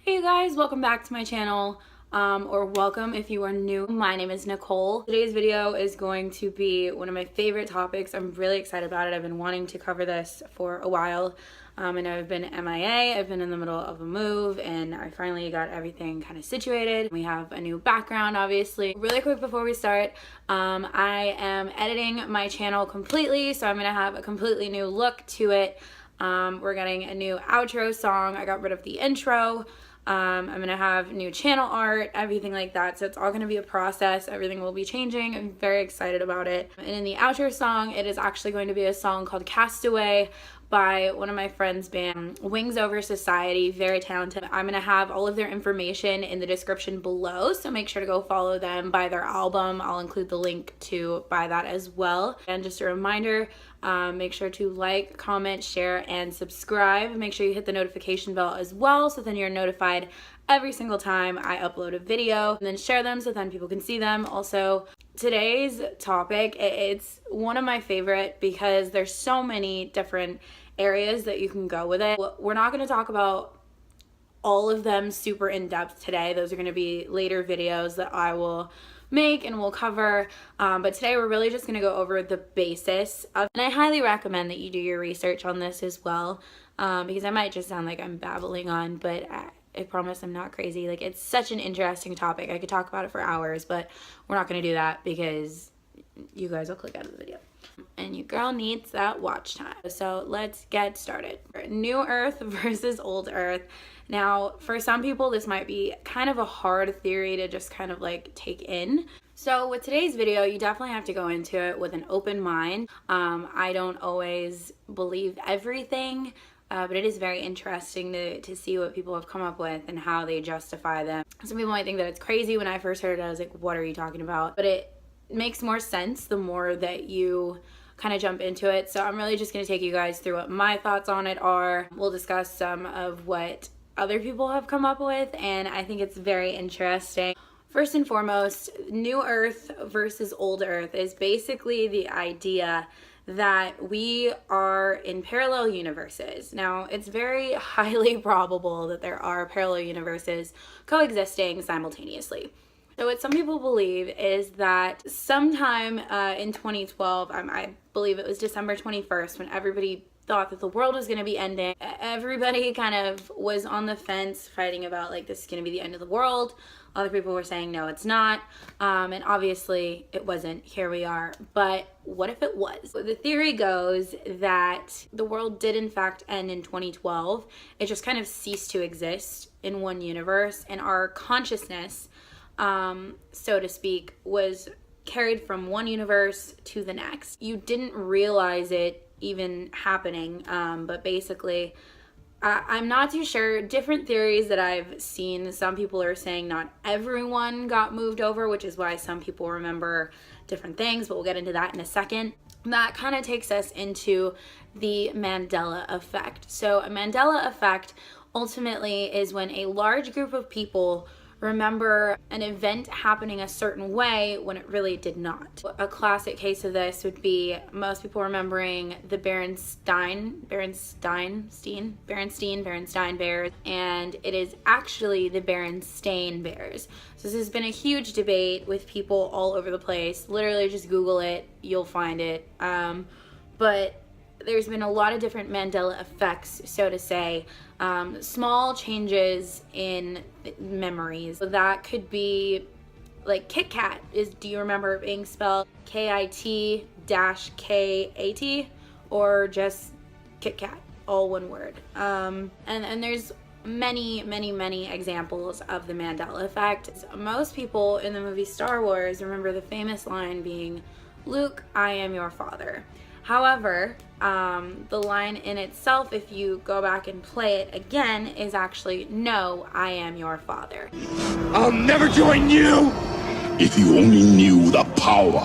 Hey you guys, welcome back to my channel, or welcome if you are new. My name is Nicole. Today's video is going to be one of my favorite topics. I'm really excited about it. I've been wanting to cover this for a while. I know I've been MIA, I've been in the middle of a move, and I finally got everything kind of situated. We have a new background, obviously. Really quick before we start, I am editing my channel completely, so I'm gonna have a completely new look to it. We're getting a new outro song. I got rid of the intro. I'm gonna have new channel art, everything like that, so it's all gonna be a process. Everything will be changing. I'm very excited about it. And in the outro song, it is actually going to be a song called Castaway by one of my friends' band, Wings Over Society. Very talented. I'm gonna have all of their information in the description below, so make sure to go follow them, buy their album. I'll include the link to buy that as well. And just a reminder, make sure to like, comment, share, and subscribe. Make sure you hit the notification bell as well, so then you're notified every single time I upload a video, and then share them so then people can see them. Also, today's topic, it's one of my favorite because there's so many different areas that you can go with it. We're not going to talk about all of them super in depth today. Those are going to be later videos that I will make and we'll cover, but today we're really just going to go over the basis of, and I highly recommend that you do your research on this as well, because I might just sound like I'm babbling on, but I promise I'm not crazy. Like, it's such an interesting topic. I could talk about it for hours, but we're not going to do that because you guys will click out of the video. And your girl needs that watch time. So let's get started. New Earth versus Old Earth. Now, for some people, this might be kind of a hard theory to just kind of like take in. So with today's video, you definitely have to go into it with an open mind. I don't always believe everything, but it is very interesting to see what people have come up with and how they justify them. Some people might think that it's crazy. When I first heard it, I was like, what are you talking about? But it makes more sense the more that you kind of jump into it. So I'm really just going to take you guys through what my thoughts on it are. We'll discuss some of what other people have come up with, and I think it's very interesting. First and foremost, New Earth versus Old Earth is basically the idea that we are in parallel universes. Now, it's very highly probable that there are parallel universes coexisting simultaneously. So what some people believe is that sometime in 2012, I believe it was December 21st, when everybody thought that the world was going to be ending. Everybody kind of was on the fence fighting about, like, this is going to be the end of the world. Other people were saying, no, it's not. And obviously it wasn't. Here we are. But what if it was? So the theory goes that the world did in fact end in 2012. It just kind of ceased to exist in one universe, and our consciousness, so to speak, was carried from one universe to the next. You didn't realize it even happening, but basically, I'm not too sure. Different theories that I've seen, some people are saying not everyone got moved over, which is why some people remember different things, but we'll get into that in a second. That kind of takes us into the Mandela effect. So a Mandela effect ultimately is when a large group of people remember an event happening a certain way when it really did not. A classic case of this would be most people remembering the Berenstain Bears, and it is actually the Berenstain Bears. So this has been a huge debate with people all over the place. Literally just Google it, you'll find it. But there's been a lot of different Mandela effects, so to say, small changes in memories. So that could be like Kit Kat. Do you remember it being spelled KIT-KAT, or just Kit Kat, all one word? And there's many examples of the Mandela effect. Most people in the movie Star Wars remember the famous line being, "Luke, I am your father." However, the line in itself, if you go back and play it again, is actually, "No, I am your father." I'll never join you! If you only knew the power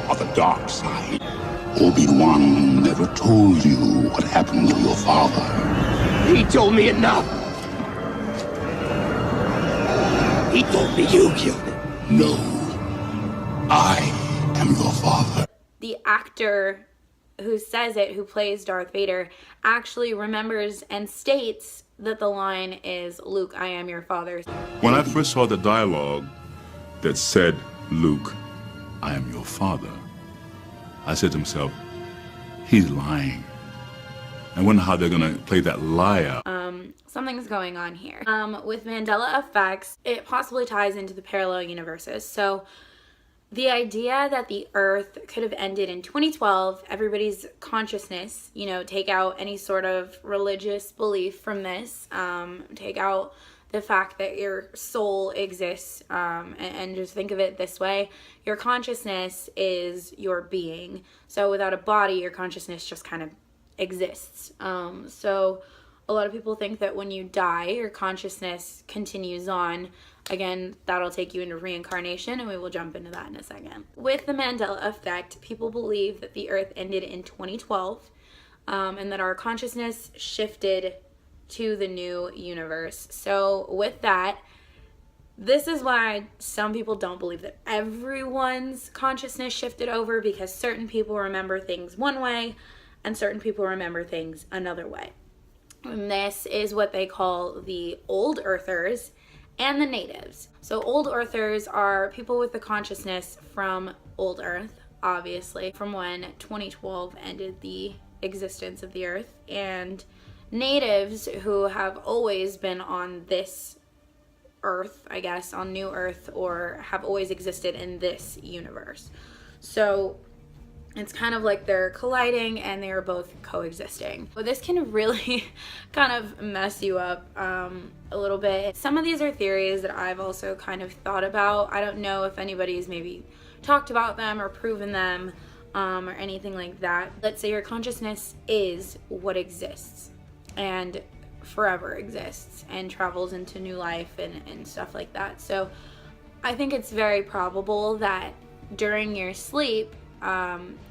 of the dark side. Obi-Wan never told you what happened to your father. He told me enough! He told me you killed him. No, I am your father. The actor who says it, who plays Darth Vader, actually remembers and states that the line is, "Luke, I am your father." When I first saw the dialogue that said, Luke, I am your father, I said to myself, he's lying. I wonder how they're gonna play that liar. Something's going on here. With Mandela effects, it possibly ties into the parallel universes. So the idea that the Earth could have ended in 2012, everybody's consciousness, you know, take out any sort of religious belief from this, take out the fact that your soul exists, and just think of it this way. Your consciousness is your being. So without a body, your consciousness just kind of exists. So a lot of people think that when you die, your consciousness continues on. Again, that'll take you into reincarnation, and we will jump into that in a second. With the Mandela effect, people believe that the Earth ended in 2012, and that our consciousness shifted to the new universe. So with that, this is why some people don't believe that everyone's consciousness shifted over, because certain people remember things one way and certain people remember things another way. And this is what they call the old earthers and the natives. So old earthers are people with the consciousness from old Earth, obviously, from when 2012 ended the existence of the Earth, and natives who have always been on this Earth, I guess, on New Earth, or have always existed in this universe. So it's kind of like they're colliding and they're both coexisting. But this can really kind of mess you up a little bit. Some of these are theories that I've also kind of thought about. I don't know if anybody's maybe talked about them or proven them, or anything like that. Let's say your consciousness is what exists and forever exists and travels into new life and stuff like that. So I think it's very probable that during your sleep,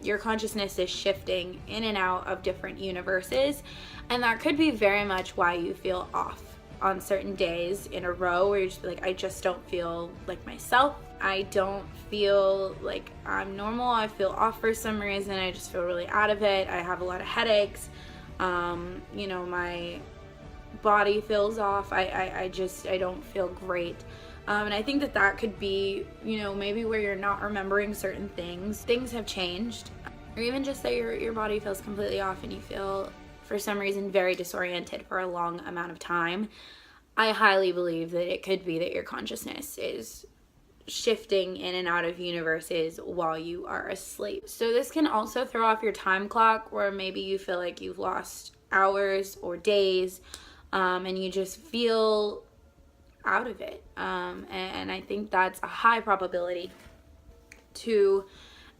your consciousness is shifting in and out of different universes, and that could be very much why you feel off on certain days in a row, where you're just like, I just don't feel like myself. I don't feel like I'm normal. I feel off for some reason. I just feel really out of it. I have a lot of headaches. You know, my body feels off. I don't feel great. And I think that that could be, you know, maybe where you're not remembering certain things. Things have changed. Or even just that your body feels completely off and you feel, for some reason, very disoriented for a long amount of time. I highly believe that it could be that your consciousness is shifting in and out of universes while you are asleep. So this can also throw off your time clock, where maybe you feel like you've lost hours or days, and you just feel out of it. And I think that's a high probability to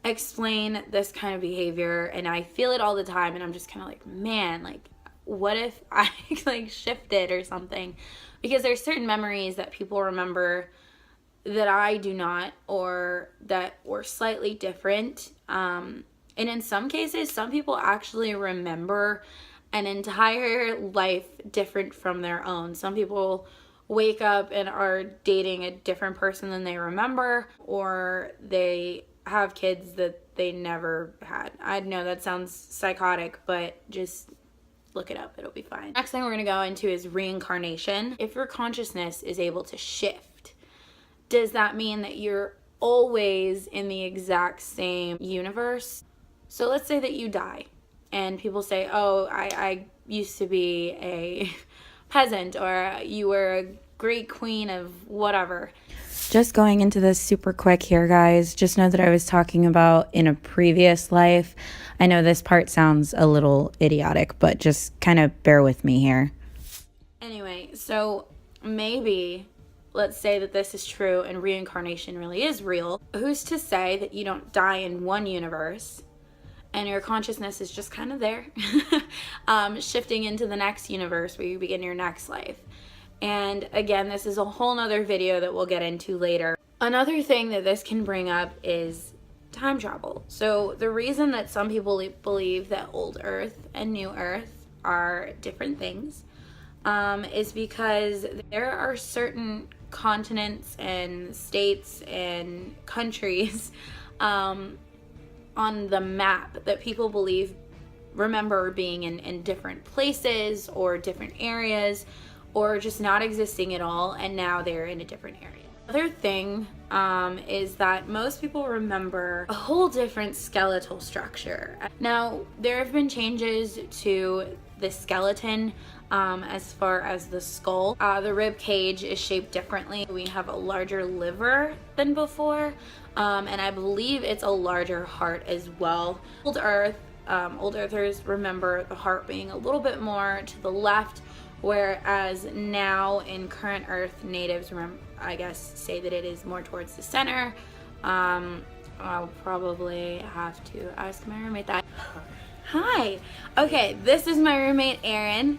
explain this kind of behavior. And I feel it all the time, and I'm just kind of like, man, like, what if I like shifted or something? Because there's certain memories that people remember that I do not, or that were slightly different. And in some cases, some people actually remember an entire life different from their own. Some people wake up and are dating a different person than they remember, or they have kids that they never had. I know that sounds psychotic, but just look it up, it'll be fine. Next thing we're gonna go into is reincarnation. If your consciousness is able to shift, does that mean that you're always in the exact same universe? So let's say that you die and people say, oh, I used to be a peasant, or you were a great queen of whatever. Just going into this super quick here, guys. Just know that I was talking about in a previous life. I know this part sounds a little idiotic, but just kind of bear with me here. Anyway, so maybe, let's say that this is true and reincarnation really is real. Who's to say that you don't die in one universe and your consciousness is just kind of there, shifting into the next universe where you begin your next life? And again, this is a whole nother video that we'll get into later. Another thing that this can bring up is time travel. So the reason that some people believe that old Earth and new Earth are different things is because there are certain continents and states and countries on the map that people believe remember being in different places or different areas, or just not existing at all, and now they're in a different area. Other thing is that most people remember a whole different skeletal structure. Now, there have been changes to the skeleton as far as the skull. The rib cage is shaped differently. We have a larger liver than before, and I believe it's a larger heart as well. Old Earthers remember the heart being a little bit more to the left, whereas now in current Earth, natives I guess say that it is more towards the center. I'll probably have to ask my roommate that. Hi. Okay, this is my roommate Aaron.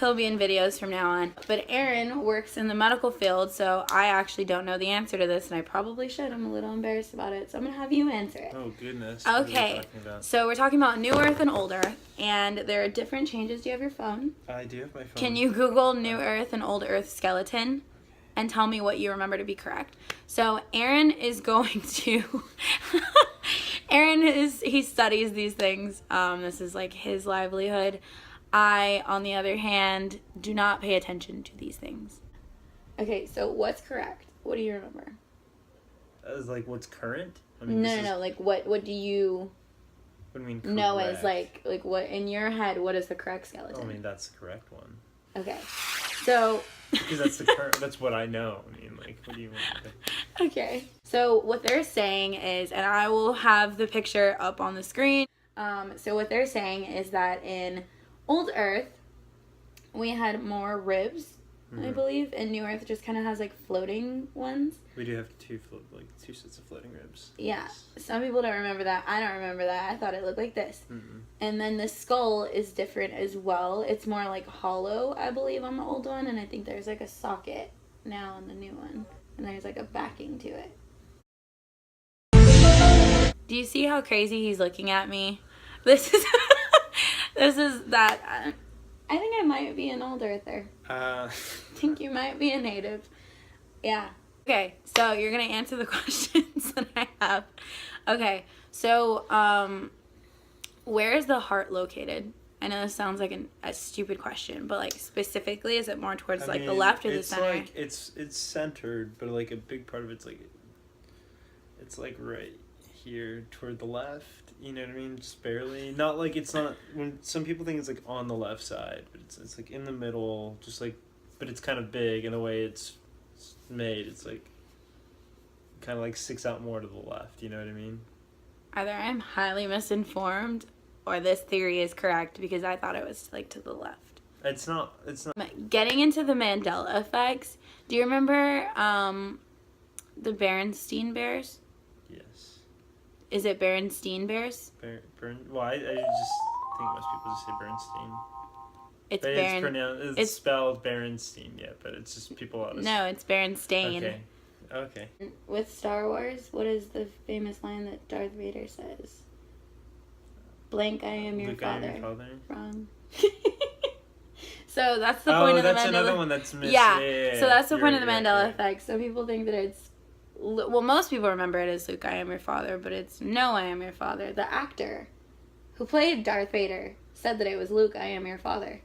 He'll be in videos from now on. But Aaron works in the medical field, so I actually don't know the answer to this, and I probably should. I'm a little embarrassed about it, so I'm gonna have you answer it. Oh goodness. Okay, so we're talking about New Earth and Old Earth, and there are different changes. Do you have your phone? I do have my phone. Can you Google New Earth and Old Earth skeleton and tell me what you remember to be correct? So Aaron is going to he studies these things. This is like his livelihood. I, on the other hand, do not pay attention to these things. Okay, so what's correct? What do you remember? As like what's current? I mean, no. Like what do you? What do you mean? Correct? No, as like what in your head? What is the correct skeleton? Oh, I mean that's the correct one. Okay, so. Because that's the current. That's what I know. I mean, like, what do you want? Okay. So what they're saying is, and I will have the picture up on the screen. So what they're saying is that in Old Earth, we had more ribs, I believe, and New Earth just kind of has like floating ones. We do have two sets of floating ribs. Yeah. Some people don't remember that. I don't remember that. I thought it looked like this. And then the skull is different as well. It's more like hollow, I believe, on the old one, and I think there's like a socket now on the new one, and there's like a backing to it. Do you see how crazy he's looking at me? This is that. I think I might be an Old Earther. I think you might be a native. Yeah. Okay, so you're going to answer the questions that I have. Okay, so where is the heart located? I know this sounds like a stupid question, but like specifically, is it more towards the left or the center? Like, it's centered, but like a big part of it's like right here toward the left. You know what I mean? Just barely. Not like it's not. When some people think it's like on the left side, but it's like in the middle. Just like, but it's kind of big in the way it's made. It's like kind of like sticks out more to the left. You know what I mean? Either I'm highly misinformed, or this theory is correct because I thought it was like to the left. It's not. Getting into the Mandela effects. Do you remember the Berenstain Bears? Yes. Is it Berenstain Bears? Well, I just think most people just say Bernstein. It's It's spelled Berenstain, yeah, but it's just people always. No, it's Berenstain. Okay. With Star Wars, what is the famous line that Darth Vader says? Blank, I am your Luke, father. I am your father. Wrong. So that's the point of the Mandela. Oh, that's another one that's missed. Yeah. So that's the point of the Mandela effect. Some people think that it's. Well, most people remember it as Luke, I am your father, but it's no, I am your father. The actor who played Darth Vader said that it was Luke, I am your father.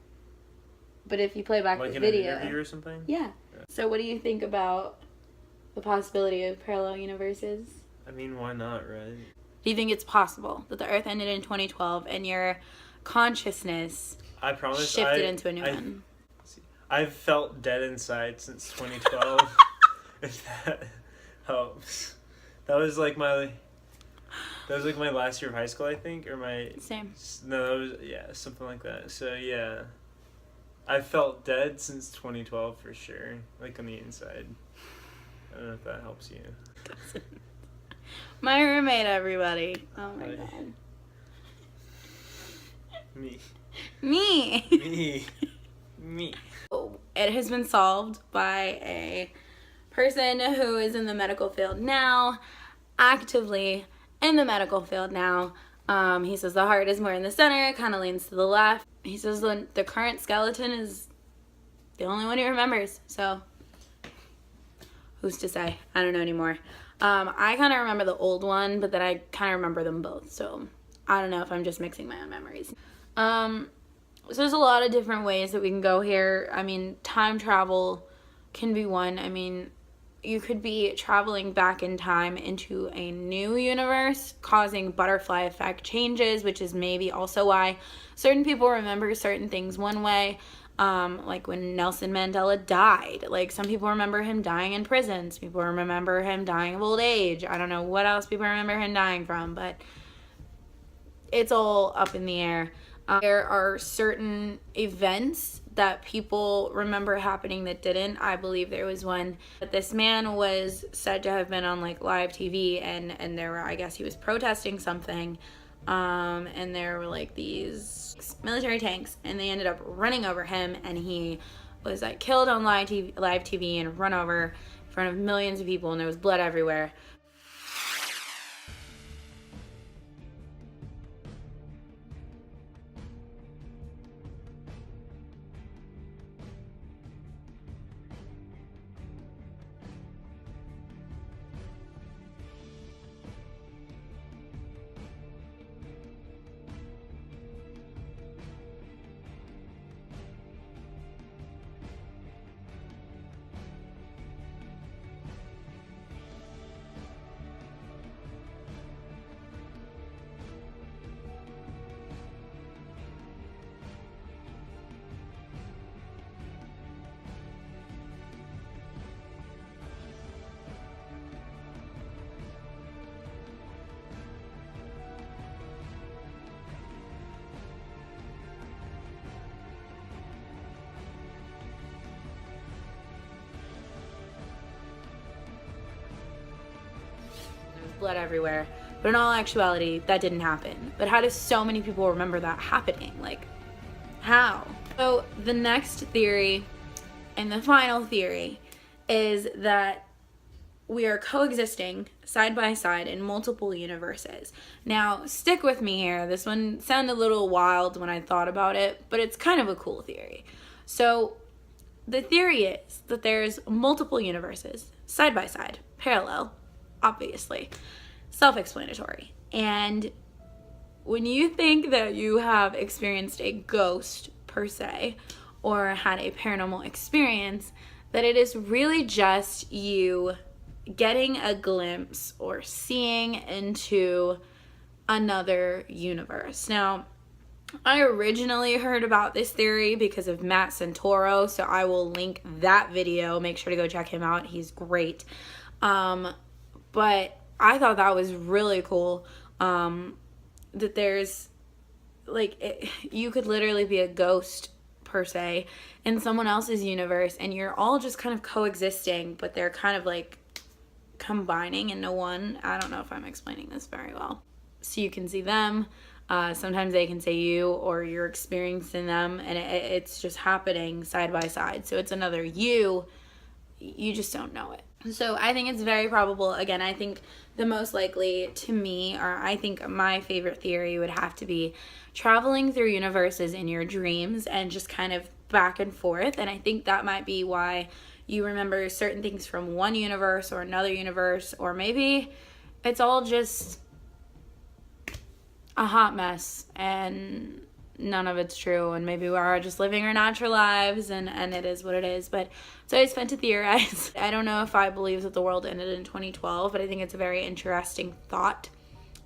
But if you play back the video... Like in an interview or something? Yeah. So what do you think about the possibility of parallel universes? I mean, why not, right? Do you think it's possible that the Earth ended in 2012 and your consciousnly shifted into a new one? I've felt dead inside since 2012. If that helps. That was like my last year of high school, I think, or my same. No, that was something like that. So yeah, I felt dead since 2012 for sure, like on the inside. I don't know if that helps you. My roommate, everybody. Oh my god. Me. It has been solved by a person who is in the medical field now, actively in the medical field now. He says the heart is more in the center, it kind of leans to the left. He says the current skeleton is the only one he remembers, so who's to say? I don't know anymore. I kind of remember the old one, but then I kind of remember them both, so I don't know if I'm just mixing my own memories. So there's a lot of different ways that we can go here. I mean, time travel can be one. I mean, you could be traveling back in time into a new universe, causing butterfly effect changes, which is maybe also why certain people remember certain things one way. Like when Nelson Mandela died. Like, some people remember him dying in prison. Some people remember him dying of old age. I don't know what else people remember him dying from, but it's all up in the air. There are certain events that people remember happening that didn't. I believe there was one that this man was said to have been on like live TV, and there were, I guess he was protesting something, and there were like these military tanks, and they ended up running over him, and he was like killed on live TV and run over in front of millions of people, and there was blood everywhere. Blood everywhere, but in all actuality that didn't happen. But how do so many people remember that happening? Like, how? So the next theory and the final theory is that we are coexisting side by side in multiple universes. Now, stick with me here. This one sounded a little wild when I thought about it, but it's kind of a cool theory. So the theory is that there's multiple universes side by side, parallel, obviously, self-explanatory. And when you think that you have experienced a ghost per se, or had a paranormal experience, that it is really just you getting a glimpse or seeing into another universe. Now, I originally heard about this theory because of Matt Santoro, so I will link that video. Make sure to go check him out. He's great. But I thought that was really cool, that there's, like, you could literally be a ghost, per se, in someone else's universe, and you're all just kind of coexisting, but they're kind of, like, combining into one. I don't know if I'm explaining this very well. So you can see them, sometimes they can see you, or you're experiencing them, and it's just happening side by side. So it's another you just don't know it. So I think it's very probable. Again, I think the most likely to me, or I think my favorite theory would have to be traveling through universes in your dreams and just kind of back and forth. And I think that might be why you remember certain things from one universe or another universe, or maybe it's all just a hot mess and none of it's true, and maybe we are just living our natural lives, and it is what it is. But it's always fun to theorize. I don't know if I believe that the world ended in 2012, but I think it's a very interesting thought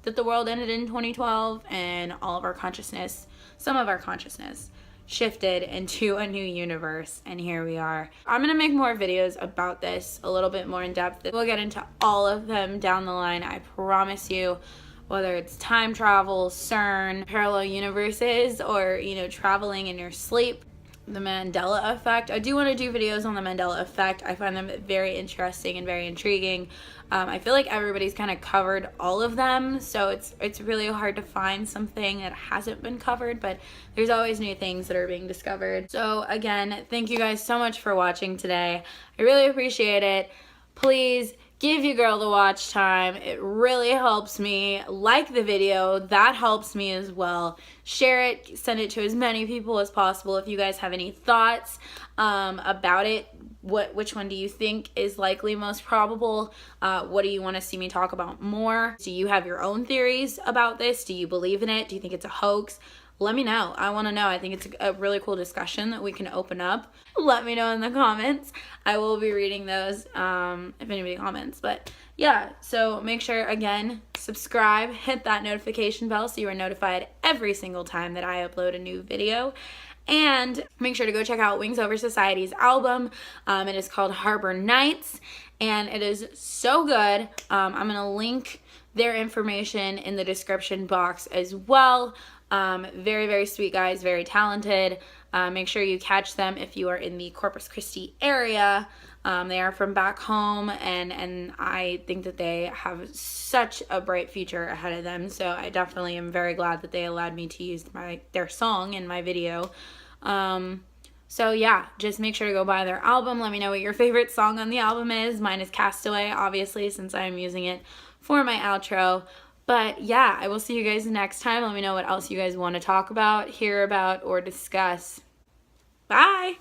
that the world ended in 2012 and all of our consciousness, some of our consciousness, shifted into a new universe, and here we are. I'm gonna make more videos about this a little bit more in depth. We'll get into all of them down the line, I promise you. Whether it's time travel, CERN, parallel universes, or, you know, traveling in your sleep. The Mandela effect. I do want to do videos on the Mandela effect. I find them very interesting and very intriguing. I feel like everybody's kind of covered all of them, so it's really hard to find something that hasn't been covered, but there's always new things that are being discovered. So again, thank you guys so much for watching today. I really appreciate it. Please Give your girl the watch time. It really helps me. Like the video, that helps me as well. Share it, send it to as many people as possible. If you guys have any thoughts about it, which one do you think is likely most probable? What do you want to see me talk about more? Do you have your own theories about this? Do you believe in it? Do you think it's a hoax? Let me know. I want to know. I think it's a really cool discussion that we can open up. Let me know in the comments. I will be reading those if anybody comments. But yeah, so make sure, again, subscribe, hit that notification bell so you are notified every single time that I upload a new video. And make sure to go check out Wings Over Society's album. It is called Harbor Nights, and it is so good. I'm going to link their information in the description box as well. Very, very sweet guys, very talented. Make sure you catch them if you are in the Corpus Christi area. They are from back home, and I think that they have such a bright future ahead of them. So I definitely am very glad that they allowed me to use their song in my video. So yeah, just make sure to go buy their album. Let me know what your favorite song on the album is. Mine is Castaway, obviously, since I am using it for my outro. But yeah, I will see you guys next time. Let me know what else you guys want to talk about, hear about, or discuss. Bye!